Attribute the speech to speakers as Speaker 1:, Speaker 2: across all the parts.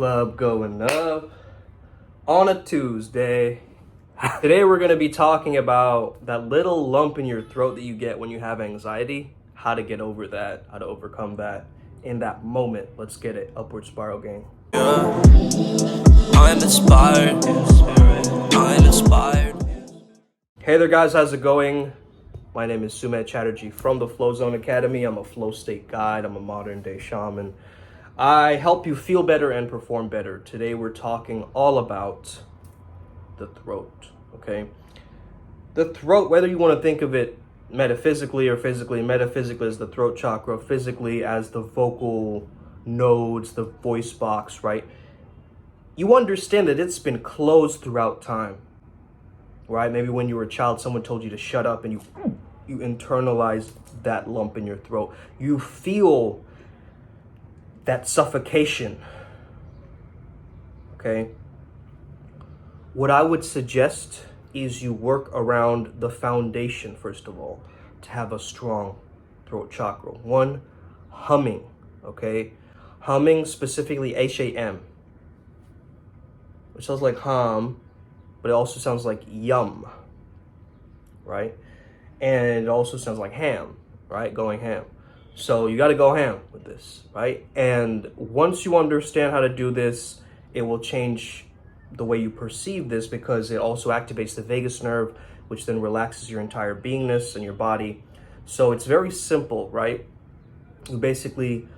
Speaker 1: Club going up on a Tuesday. Today we're going to be talking about that little lump in your throat that you get when you have anxiety, how to get over that, how to overcome that in that moment. Let's get it. Upward Spiral gang.
Speaker 2: Yeah. I'm inspired. I'm inspired.
Speaker 1: Hey there guys, how's it going? My name is Sumet Chatterjee from the Flow Zone Academy. I'm a flow state guide. I'm a modern day shaman. I help you feel better and perform better. Today we're talking all about the throat, okay? The throat, whether you want to think of it metaphysically or physically, metaphysically as the throat chakra, physically as the vocal nodes, the voice box, right? You understand that it's been closed throughout time, right? Maybe when you were a child, someone told you to shut up and you internalize that lump in your throat. You feel that suffocation, okay? What I would suggest is you work around the foundation, first of all, to have a strong throat chakra. One, humming, okay? Humming, specifically H-A-M, which sounds like hum, but it also sounds like yum, right? And it also sounds like ham, right? Going ham. So you got to go ham with this, right? And once you understand how to do this, it will change the way you perceive this, because it also activates the vagus nerve, which then relaxes your entire beingness and your body. So it's very simple, right? You basically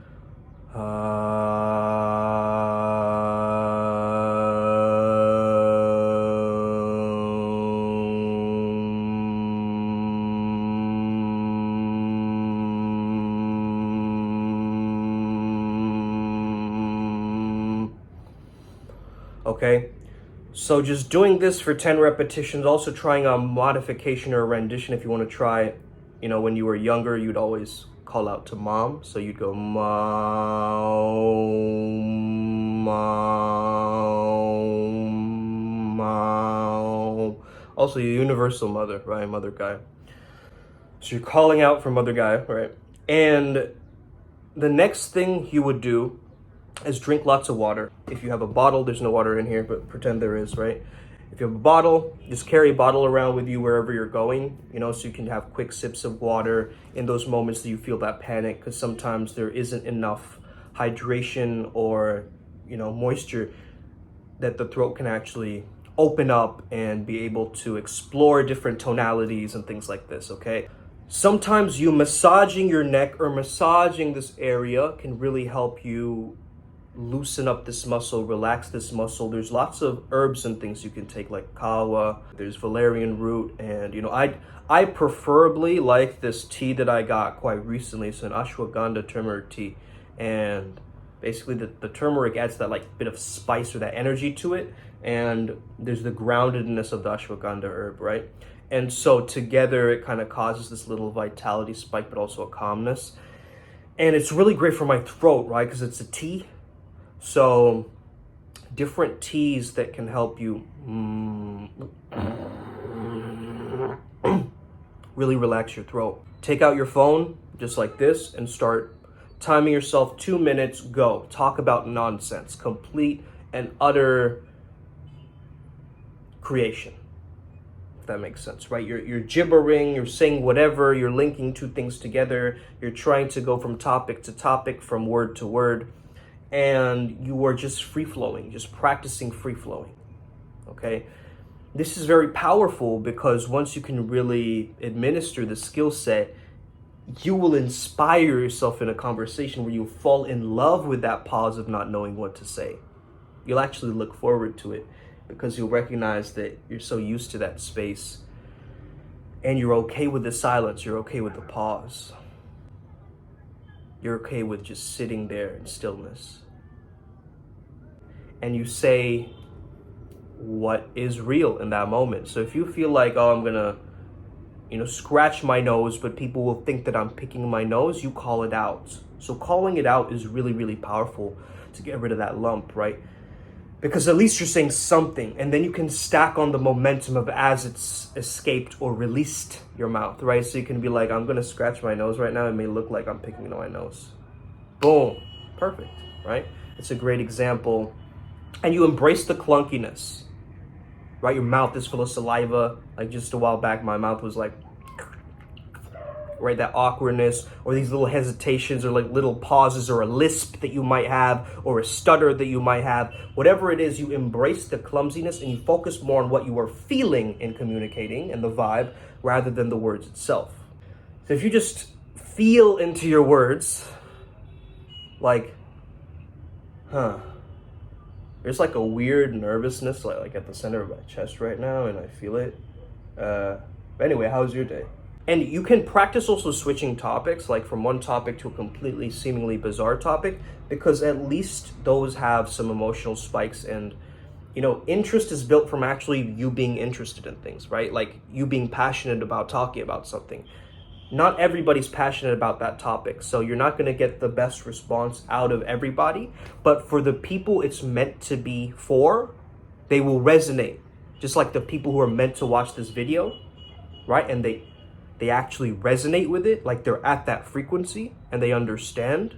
Speaker 1: okay, so just doing this for 10 repetitions, also trying a modification or a rendition if you want to try it. You know, when you were younger, you'd always call out to mom, so you'd go mom, mom, mom. Also, your universal mother, right? Mother guy. So you're calling out for mother guy, right? And the next thing you would do is drink lots of water. If you have a bottle, there's no water in here, but pretend there is, right? If you have a bottle, just carry a bottle around with you wherever you're going, you know, so you can have quick sips of water in those moments that you feel that panic, because sometimes there isn't enough hydration or, you know, moisture that the throat can actually open up and be able to explore different tonalities and things like this, okay? Sometimes you massaging your neck or massaging this area can really help you loosen up this muscle, relax this muscle. There's lots of herbs and things you can take, like kawa, there's valerian root, and you know, I preferably like this tea that I got quite recently. It's an ashwagandha turmeric tea, and basically the turmeric adds that like bit of spice or that energy to it, and there's the groundedness of the ashwagandha herb, right? And so together it kind of causes this little vitality spike, but also a calmness, and it's really great for my throat, right? Because it's a tea. So different teas that can help you really relax your throat. Take out your phone just like this and start timing yourself. 2 minutes, go. Talk about nonsense, complete and utter creation, if that makes sense, right? You're gibbering, you're saying whatever, you're linking two things together, you're trying to go from topic to topic, from word to word, and you are just free-flowing, just practicing free-flowing, okay? This is very powerful, because once you can really administer the skill set, you will inspire yourself in a conversation where you fall in love with that pause of not knowing what to say. You'll actually look forward to it, because you'll recognize that you're so used to that space, and you're okay with the silence, you're okay with the pause. You're okay with just sitting there in stillness. And you say what is real in that moment. So if you feel like, oh, I'm gonna, you know, scratch my nose, but people will think that I'm picking my nose, you call it out. So calling it out is really, really powerful to get rid of that lump, right? Because at least you're saying something, and then you can stack on the momentum of as it's escaped or released your mouth, right? So you can be like, I'm gonna scratch my nose right now. It may look like I'm picking my nose. Boom, perfect, right? It's a great example and you embrace the clunkiness, right? Your mouth is full of saliva. Like just a while back, my mouth was like, right, that awkwardness, or these little hesitations, or like little pauses, or a lisp that you might have, or a stutter that you might have. Whatever it is, you embrace the clumsiness and you focus more on what you are feeling in communicating and the vibe rather than the words itself. So if you just feel into your words, like, there's like a weird nervousness like at the center of my chest right now, and I feel it. But anyway, how's your day? And you can practice also switching topics, like from one topic to a completely seemingly bizarre topic, because at least those have some emotional spikes. And, you know, interest is built from actually you being interested in things, right? Like you being passionate about talking about something. Not everybody's passionate about that topic, so you're not going to get the best response out of everybody. But for the people it's meant to be for, they will resonate. Just like the people who are meant to watch this video, right? And they actually resonate with it, like they're at that frequency and they understand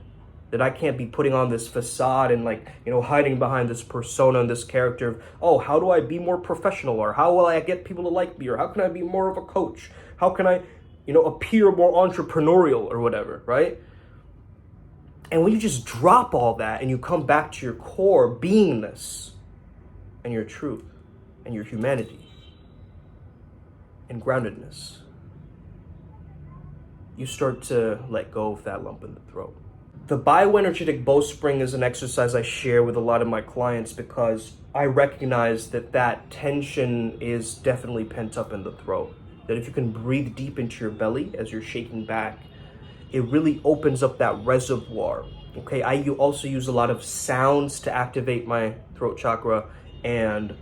Speaker 1: that I can't be putting on this facade and like, you know, hiding behind this persona and this character of, oh, how do I be more professional, or how will I get people to like me, or how can I be more of a coach? How can I, you know, appear more entrepreneurial or whatever, right? And when you just drop all that and you come back to your core beingness and your truth and your humanity and groundedness, you start to let go of that lump in the throat. The bioenergetic bowstring is an exercise I share with a lot of my clients because I recognize that that tension is definitely pent up in the throat. That if you can breathe deep into your belly as you're shaking back, it really opens up that reservoir. Okay, I also use a lot of sounds to activate my throat chakra and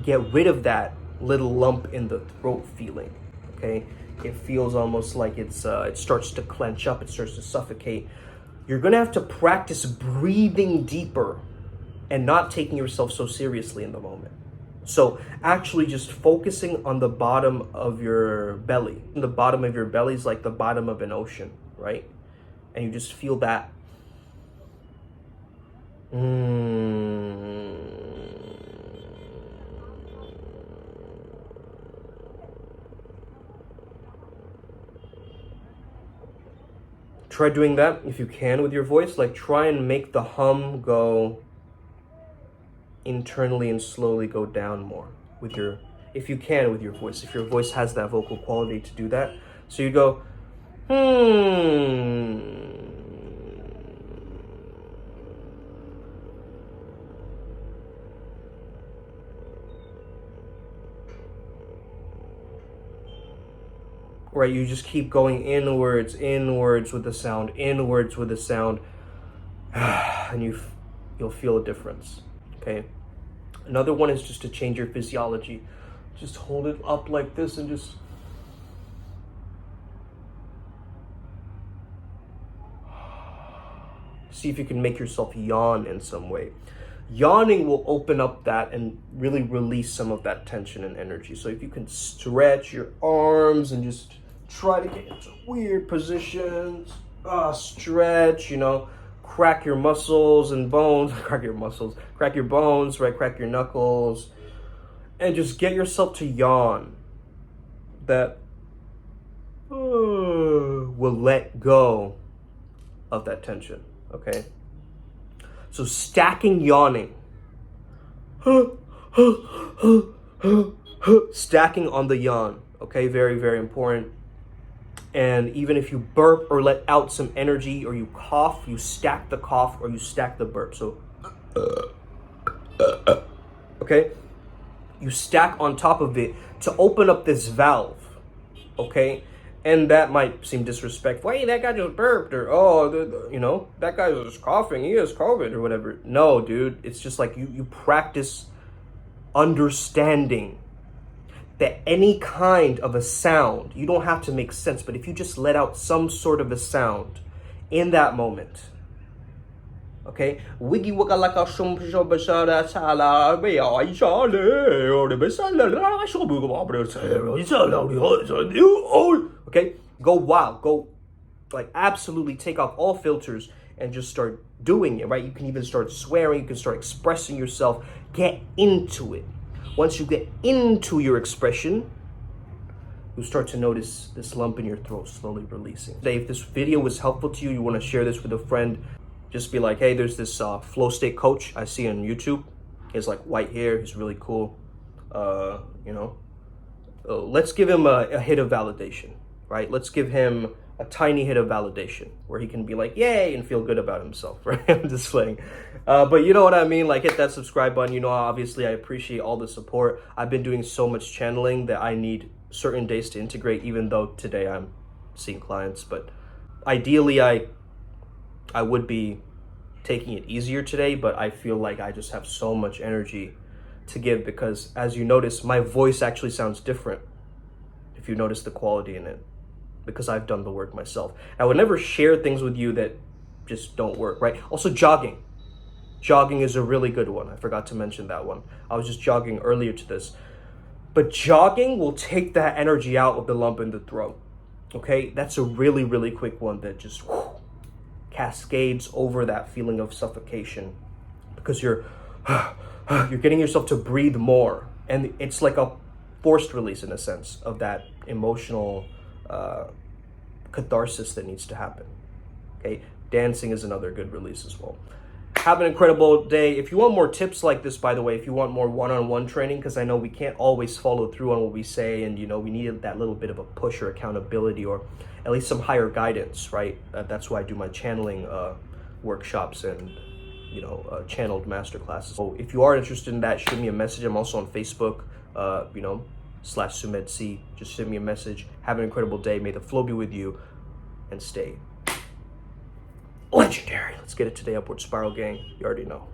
Speaker 1: get rid of that little lump in the throat feeling. Okay, it feels almost like it starts to clench up, it starts to suffocate. You're gonna have to practice breathing deeper and not taking yourself so seriously in the moment. So actually just focusing on the bottom of your belly. The bottom of your belly is like the bottom of an ocean, right? And you just feel that. Try doing that if you can with your voice. Like try and make the hum go internally and slowly go down more with your, if you can, with your voice. If your voice has that vocal quality to do that. So you go, right, you just keep going inwards with the sound, and you'll feel a difference. Okay. Another one is just to change your physiology. Just hold it up like this and just see if you can make yourself yawn in some way. Yawning will open up that and really release some of that tension and energy. So if you can stretch your arms and just try to get into weird positions, stretch, you know, crack your muscles and bones, crack your bones, right? Crack your knuckles, and just get yourself to yawn. That will let go of that tension, okay? So stacking yawning. Stacking on the yawn, okay? Very, very important. And even if you burp or let out some energy or you cough, you stack the cough or you stack the burp. So, okay? You stack on top of it to open up this valve, okay? And that might seem disrespectful. Hey, that guy just burped, or, you know, that guy was coughing, he has COVID or whatever. No, dude, it's just like you practice understanding that any kind of a sound, you don't have to make sense, but if you just let out some sort of a sound in that moment, okay? Wiggy wigga like a okay? Go wild, go like absolutely take off all filters and just start doing it, right? You can even start swearing, you can start expressing yourself. Get into it. Once you get into your expression, you'll start to notice this lump in your throat slowly releasing. Today, if this video was helpful to you, you want to share this with a friend, just be like, hey, there's this flow state coach I see on YouTube. He has like white hair, he's really cool. Let's give him a hit of validation, right? Let's give him a tiny hit of validation where he can be like, yay, and feel good about himself, right? I'm just playing. But you know what I mean? Like, hit that subscribe button. You know, obviously I appreciate all the support. I've been doing so much channeling that I need certain days to integrate, even though today I'm seeing clients. But ideally, I would be taking it easier today, but I feel like I just have so much energy to give because, as you notice, my voice actually sounds different if you notice the quality in it, because I've done the work myself. I would never share things with you that just don't work, right? Also, jogging. Jogging is a really good one. I forgot to mention that one. I was just jogging earlier to this. But jogging will take that energy out of the lump in the throat, okay? That's a really, really quick one that just cascades over that feeling of suffocation because you're getting yourself to breathe more. And it's like a forced release in a sense of that emotional catharsis that needs to happen, okay? Dancing is another good release as well. Have an incredible day. If you want more tips like this, by the way, if you want more one-on-one training, because I know we can't always follow through on what we say, and you know, we need that little bit of a push or accountability, or at least some higher guidance, right? That's why I do my channeling workshops and channeled masterclasses. So if you are interested in that, shoot me a message. I'm also on Facebook, /SumedC. Just send me a message. Have an incredible day. May the flow be with you, and stay legendary. Let's get it today, Upward Spiral gang. You already know.